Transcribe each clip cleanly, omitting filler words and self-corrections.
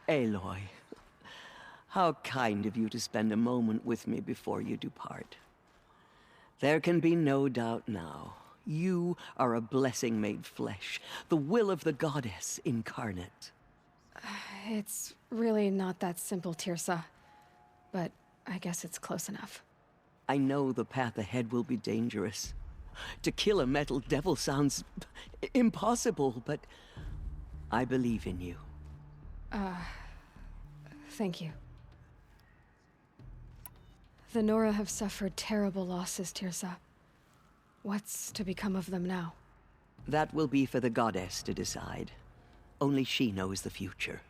Aloy, how kind of you to spend a moment with me before you depart. There can be no doubt now. You are a blessing made flesh, the will of the goddess incarnate. It's really not that simple, Tirsa. But I guess it's close enough. I know the path ahead will be dangerous. To kill a metal devil sounds impossible, but I believe in you. Thank you. The Nora have suffered terrible losses, Tirsa. What's to become of them now? That will be for the goddess to decide. Only she knows the future.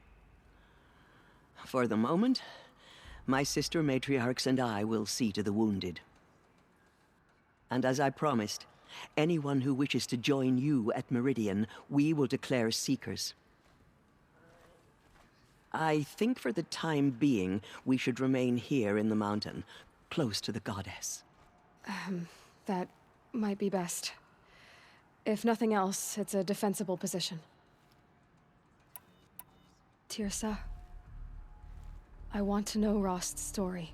For the moment, my sister matriarchs and I will see to the wounded. And as I promised, anyone who wishes to join you at Meridian, we will declare seekers. I think for the time being, we should remain here in the mountain, close to the goddess. That might be best. If nothing else, it's a defensible position. Tirsa, I want to know Rost's story.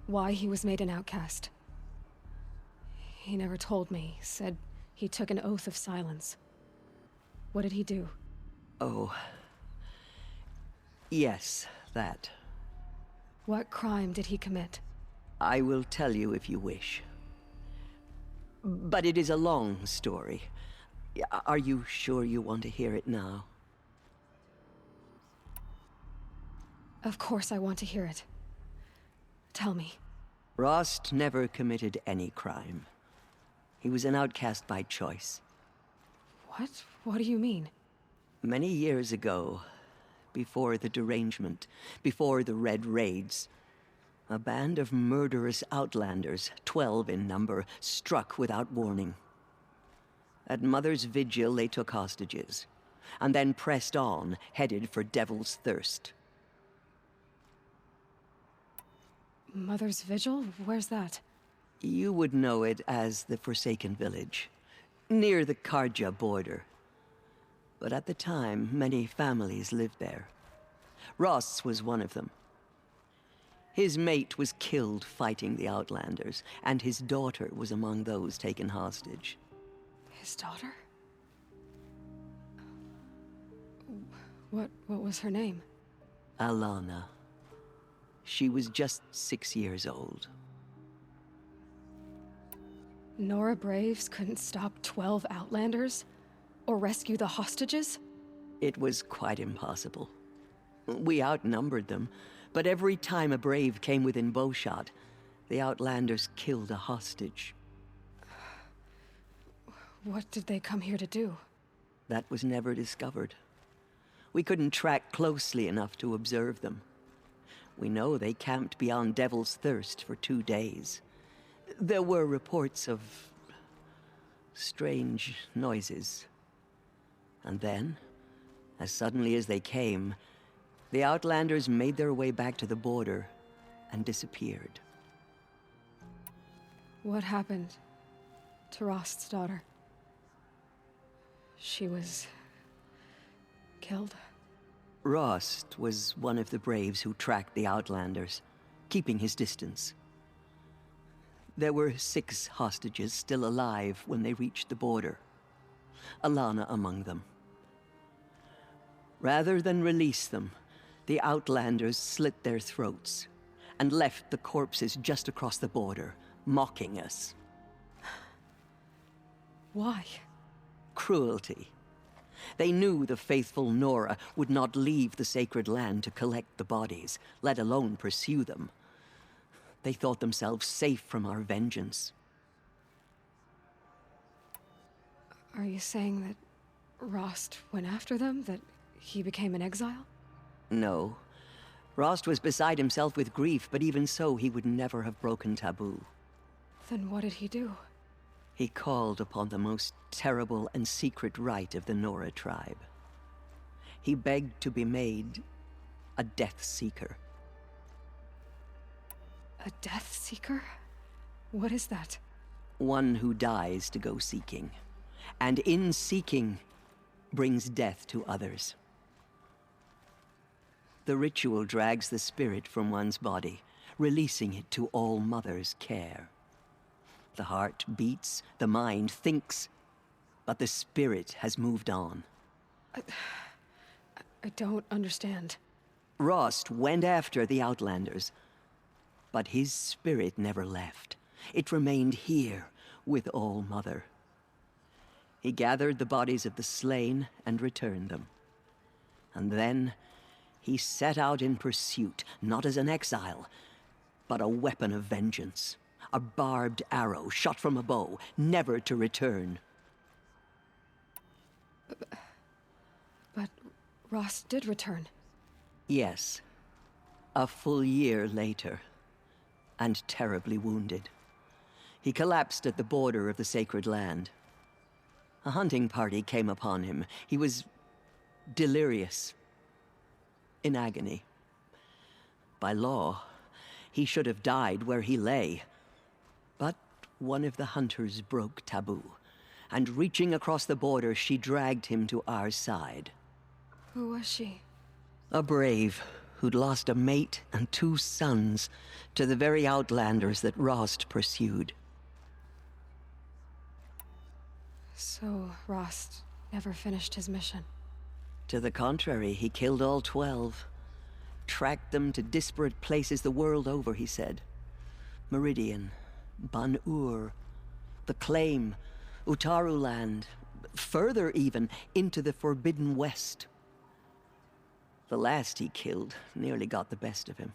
Why he was made an outcast. He never told me, said he took an oath of silence. What did he do? Oh. Yes, that. What crime did he commit? I will tell you if you wish. But it is a long story. Are you sure you want to hear it now? Of course I want to hear it. Tell me. Rost never committed any crime. He was an outcast by choice. What? What do you mean? Many years ago, before the derangement, before the Red Raids, a band of murderous outlanders, 12 in number, struck without warning. At Mother's Vigil, they took hostages, and then pressed on, headed for Devil's Thirst. Mother's Vigil? Where's that? You would know it as the Forsaken Village, near the Karja border. But at the time, many families lived there. Ross was one of them. His mate was killed fighting the Outlanders, and his daughter was among those taken hostage. His daughter? What was her name? Alana. She was just 6 years old. Nora Braves couldn't stop 12 Outlanders? Or rescue the hostages? It was quite impossible. We outnumbered them, but every time a Brave came within bowshot, the Outlanders killed a hostage. What did they come here to do? That was never discovered. We couldn't track closely enough to observe them. We know they camped beyond Devil's Thirst for 2 days. There were reports of strange noises. And then, as suddenly as they came, the Outlanders made their way back to the border and disappeared. What happened to Rost's daughter? She was killed? Rost was one of the Braves who tracked the Outlanders, keeping his distance. There were 6 hostages still alive when they reached the border, Alana among them. Rather than release them, the Outlanders slit their throats and left the corpses just across the border, mocking us. Why? Cruelty. They knew the faithful Nora would not leave the sacred land to collect the bodies, let alone pursue them. They thought themselves safe from our vengeance. Are you saying that Rost went after them? That he became an exile? No. Rost was beside himself with grief, but even so, he would never have broken taboo. Then what did he do? He called upon the most terrible and secret rite of the Nora tribe. He begged to be made a Death Seeker. A Death Seeker? What is that? One who dies to go seeking, and in seeking, brings death to others. The ritual drags the spirit from one's body, releasing it to All Mother's care. The heart beats, the mind thinks, but the spirit has moved on. I don't understand. Rost went after the Outlanders, but his spirit never left. It remained here with All Mother. He gathered the bodies of the slain and returned them. And then he set out in pursuit, not as an exile, but a weapon of vengeance. A barbed arrow shot from a bow, never to return. But Rost did return. Yes. A full year later, and terribly wounded. He collapsed at the border of the sacred land. A hunting party came upon him. He was delirious, in agony. By law, he should have died where he lay. But one of the hunters broke taboo, and reaching across the border, she dragged him to our side. Who was she? A brave who'd lost a mate and 2 sons to the very Outlanders that Rost pursued. So Rost never finished his mission. To the contrary, he killed all 12. Tracked them to disparate places the world over, he said. Meridian, Ban-Ur, the Claim, Utaru Land, further even, into the Forbidden West. The last he killed nearly got the best of him.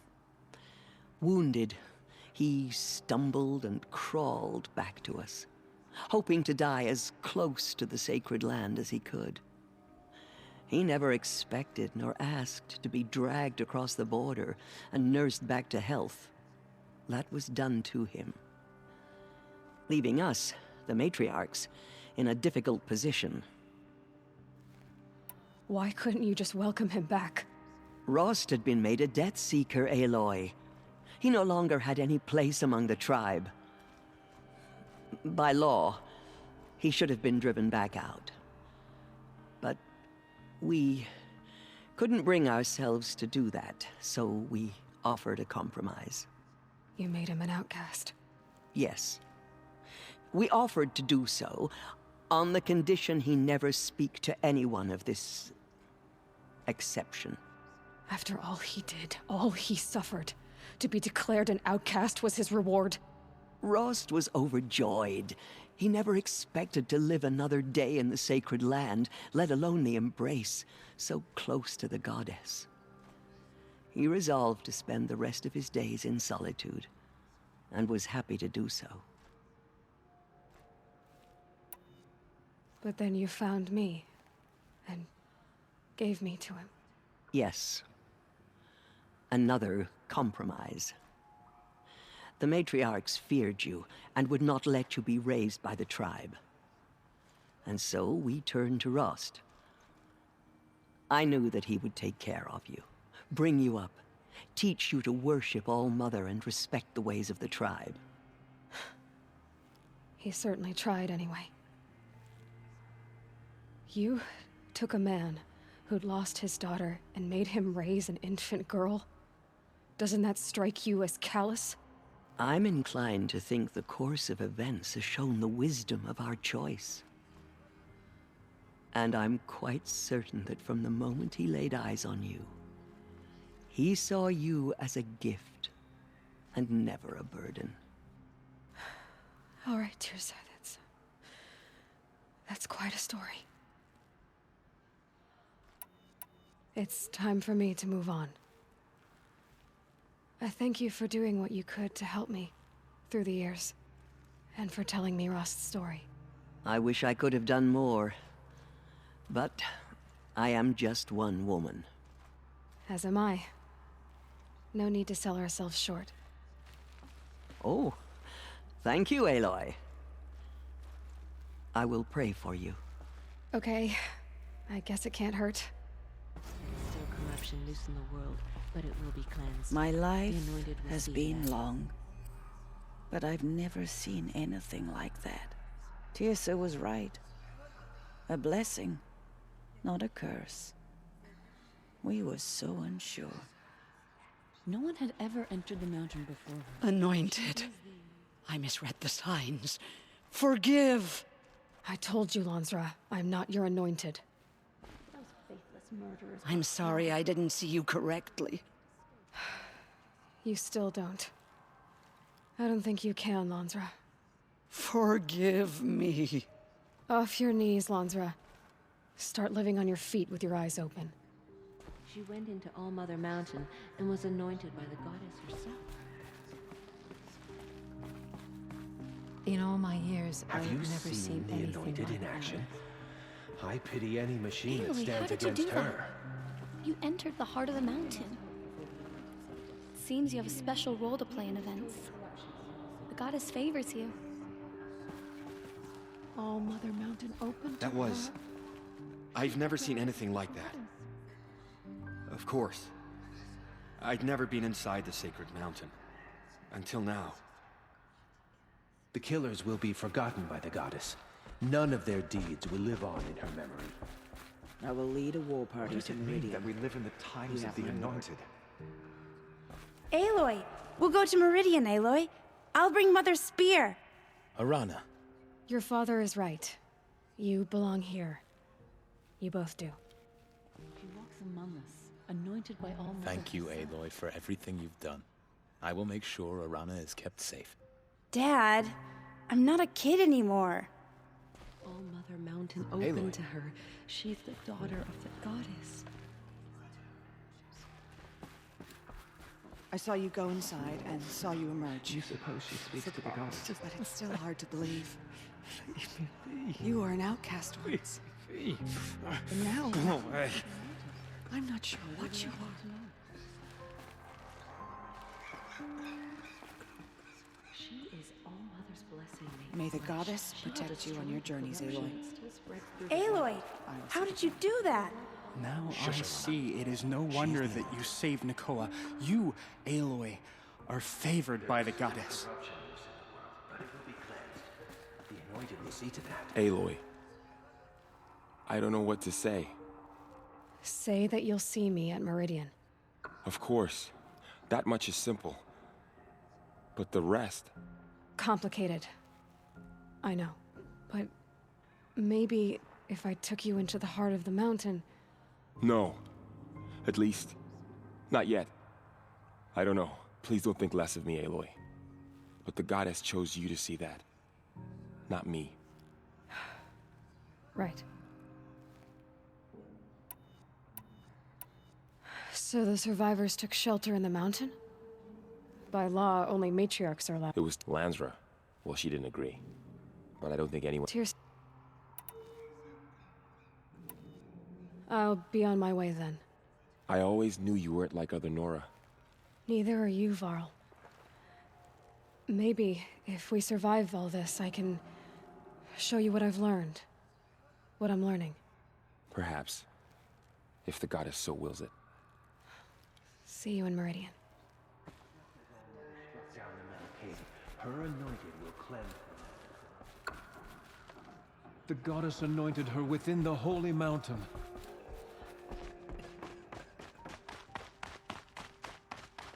Wounded, he stumbled and crawled back to us, hoping to die as close to the sacred land as he could. He never expected nor asked to be dragged across the border and nursed back to health. That was done to him, leaving us, the matriarchs, in a difficult position. Why couldn't you just welcome him back? Rost had been made a death seeker, Aloy. He no longer had any place among the tribe. By law, he should have been driven back out. But we couldn't bring ourselves to do that, so we offered a compromise. You made him an outcast. Yes. We offered to do so on the condition he never speak to anyone of this exception. After all he did, all he suffered, to be declared an outcast was his reward. Rost was overjoyed. He never expected to live another day in the sacred land, let alone the embrace, so close to the goddess. He resolved to spend the rest of his days in solitude, and was happy to do so. But then you found me, and gave me to him. Yes. Another compromise. The matriarchs feared you, and would not let you be raised by the tribe. And so we turned to Rost. I knew that he would take care of you, bring you up, teach you to worship All Mother and respect the ways of the tribe. He certainly tried anyway. You took a man who'd lost his daughter and made him raise an infant girl? Doesn't that strike you as callous? I'm inclined to think the course of events has shown the wisdom of our choice. And I'm quite certain that from the moment he laid eyes on you, he saw you as a gift and never a burden. All right, Tirsa, that's quite a story. It's time for me to move on. I thank you for doing what you could to help me through the years, and for telling me Rost's story. I wish I could have done more, but I am just one woman. As am I. No need to sell ourselves short. Oh, thank you, Aloy. I will pray for you. Okay, I guess it can't hurt. Still corruption loose in the world, but it will be cleansed. My life The anointed will has see been that. long, but I've never seen anything like that. Tirsa was right. A blessing, not a curse. We were so unsure. No one had ever entered the mountain before her. Anointed. I misread the signs. Forgive! I told you, Lansra, I'm not your anointed. Those faithless murderers. I'm sorry I didn't see you correctly. You still don't. I don't think you can, Lansra. Forgive me. Off your knees, Lansra. Start living on your feet with your eyes open. She went into All-Mother Mountain and was anointed by the goddess herself. In all my years, Have I've you never seen the anything Anointed like in that. action? I pity any machine that Aloy, stands how did you against do that? her. You entered the heart of the mountain. Seems you have a special role to play in events. The goddess favors you. All Mother Mountain open to That was... her? I've never seen anything like that. Of course. I'd never been inside the sacred mountain. Until now. The killers will be forgotten by the goddess. None of their deeds will live on in her memory. I will lead a war What party does to it mean Meridian. that we live in the times of the Anointed? Aloy! We'll go to Meridian, Aloy. I'll bring Mother's spear. Arana. Your father is right. You belong here. You both do. She walks among us, anointed by All-Mother. Thank you, Aloy, for everything you've done. I will make sure Arana is kept safe. Dad, I'm not a kid anymore. All-Mother Mountain open Aloy. to her. She's the daughter of the goddess. I saw you go inside and saw you emerge. You suppose she speaks to the goddess? But it's still hard to believe. Leave me be. You were an outcast once. Be. And now, Go away. I'm not sure what you are. She is All-Mother's blessing. May the goddess protect you on your journeys, Aloy. Aloy, how did you do that? Now I see it is no wonder that you saved Nakoa. You, Aloy, are favored by the goddess. But it will be cleansed. The Anointed will see to that. Aloy. I don't know what to say. Say that you'll see me at Meridian. Of course. That much is simple. But the rest... Complicated. I know. But maybe if I took you into the heart of the mountain... No. At least, not yet. I don't know. Please don't think less of me, Aloy. But the goddess chose you to see that. Not me. Right. So the survivors took shelter in the mountain? By law, only matriarchs are allowed. It was Lansra. Well, she didn't agree. But I don't think anyone... Tears. I'll be on my way then. I always knew you weren't like other Nora. Neither are you, Varl. Maybe, if we survive all this, I can show you what I've learned. What I'm learning. Perhaps. If the goddess so wills it. See you in Meridian. Down the metal cave. Her Anointed will cleanse them. The goddess anointed her within the holy mountain.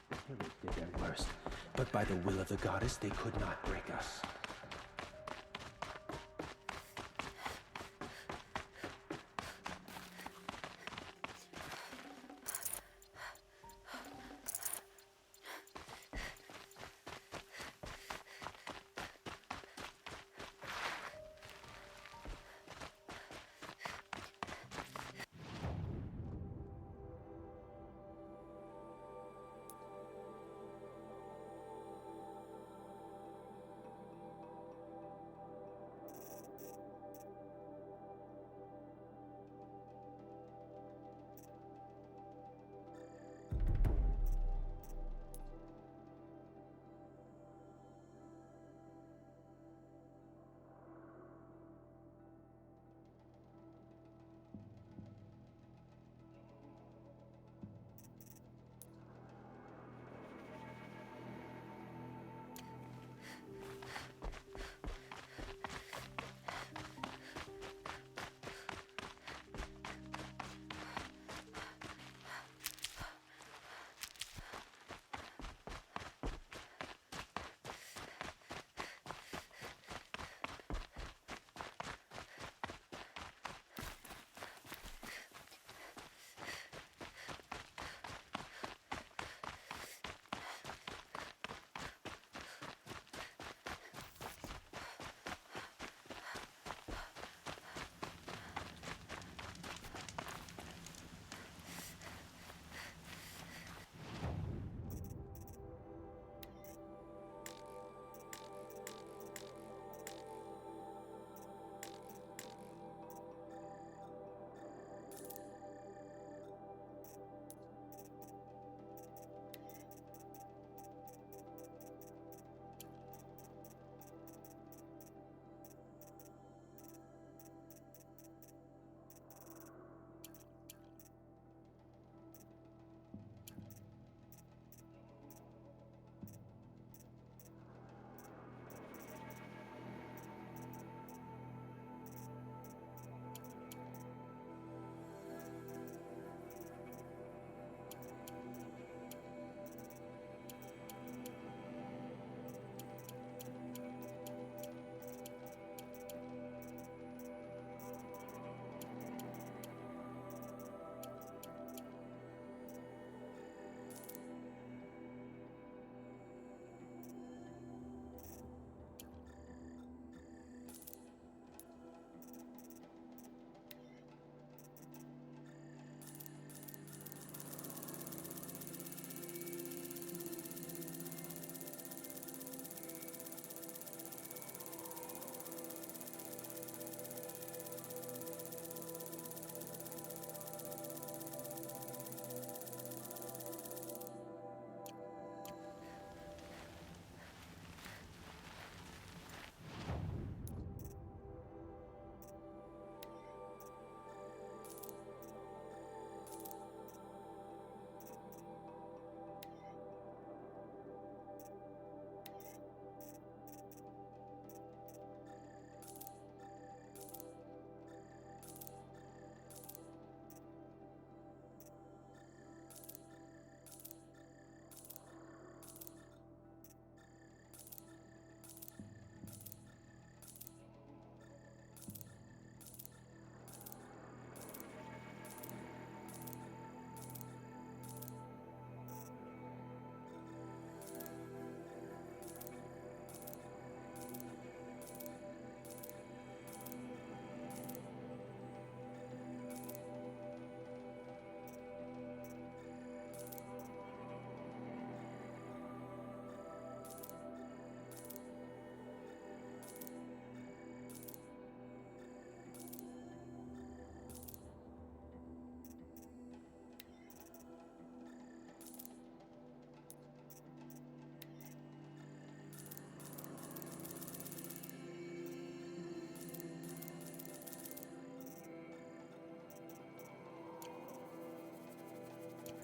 The killers did their worst, but by the will of the goddess, they could not break us.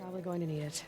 Probably going to need it.